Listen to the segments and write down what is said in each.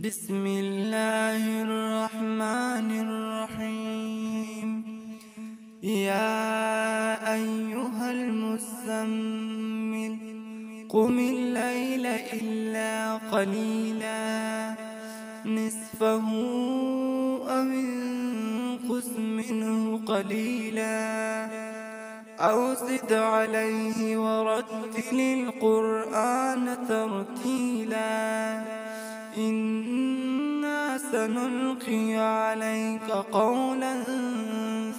بسم الله الرحمن الرحيم. يا أيها المزمل قم الليل إلا قليلا نصفه أو انقص منه قليلا أو زد عليه ورتل القرآن ترتيلا إنا سنلقي عليك قولا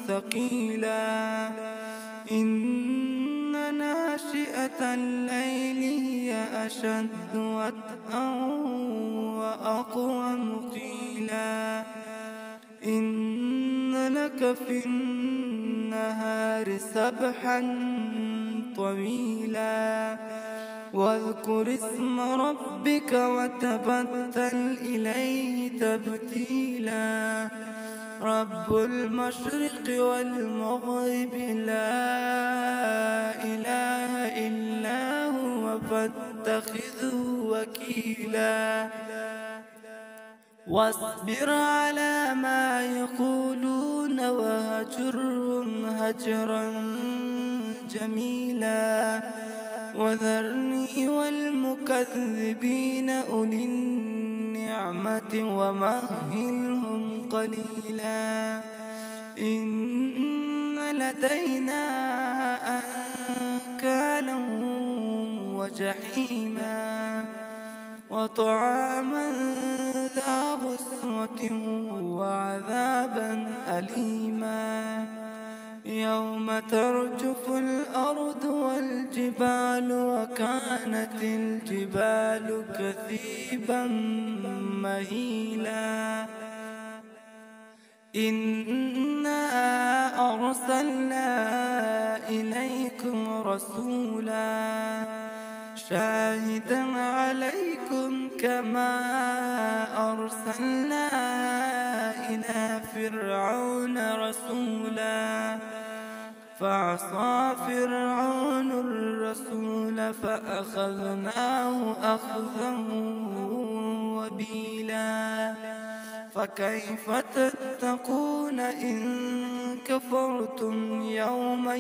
ثقيلا إن ناشئة الليل هي أشد وطئا وأقوم قيلا إن لك في النهار سبحا طويلا واذكر اسم ربك وتبتل إليه تبتيلا رب المشرق والمغرب لا إله إلا هو فاتخذه وكيلا واصبر على ما يقولون وهجرهم هجرا جميلا وذرني والمكذبين أولي النعمة ومهلهم قليلا إن لدينا أنكالا وجحيما وطعاما ذا غصة وعذابا أليما يوم ترجف الأرض والجبال وكانت الجبال كثيبا مهيلا إنا أرسلنا إليكم رسولا شاهدا عليكم كما أرسلنا إلى فرعون رسولا فعصى فرعون الرسول فأخذناه أخذا وبيلا فكيف تتقون إن كفرتم يوما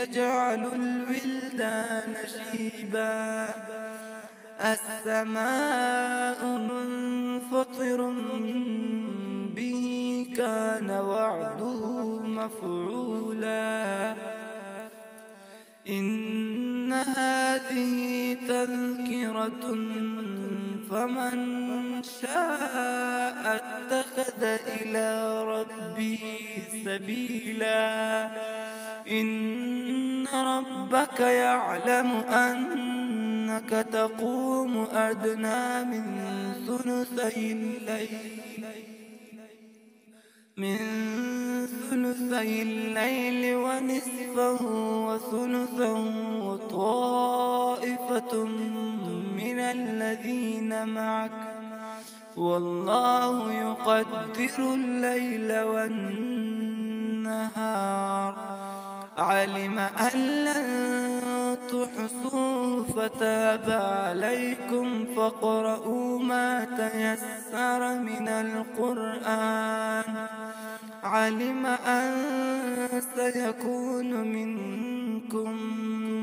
يجعل الولدان شيبا السماء منفطر به كان وعده مفعولا إن هذه تذكرة فمن شاء اتخذ إلى ربه سبيلا إن ربك يعلم أنك تقوم أدنى من ثلثي الليل ونصفه وثلثه وطائفة من الذين معك والله يقدر الليل والنهار علم أن لن تحصوه فتاب عليكم فاقرؤوا ما تيسر من القرآن علم أن سيكون منكم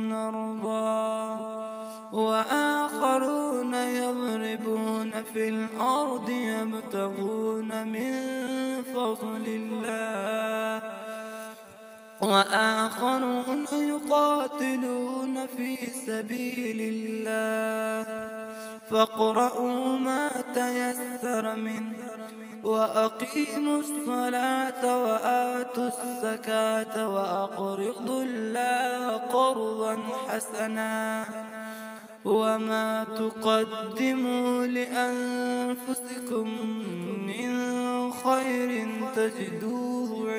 مرضى وآخرون يضربون في الأرض يبتغون من فضل الله وآخرون يقاتلون في سبيل الله فاقرؤوا ما تيسر منه وأقيموا الصلاة وآتوا الزكاة وأقرضوا الله قرضا حسنا وما تقدموا لأنفسكم من خير تجدوه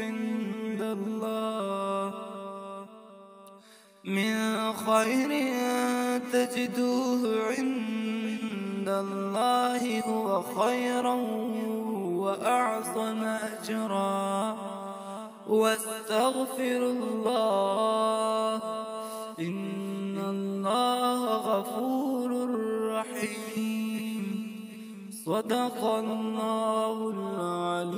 عند الله هو خيرا وأعظم أجرا واستغفر الله إن الله غفور رحيم. صدق الله العلي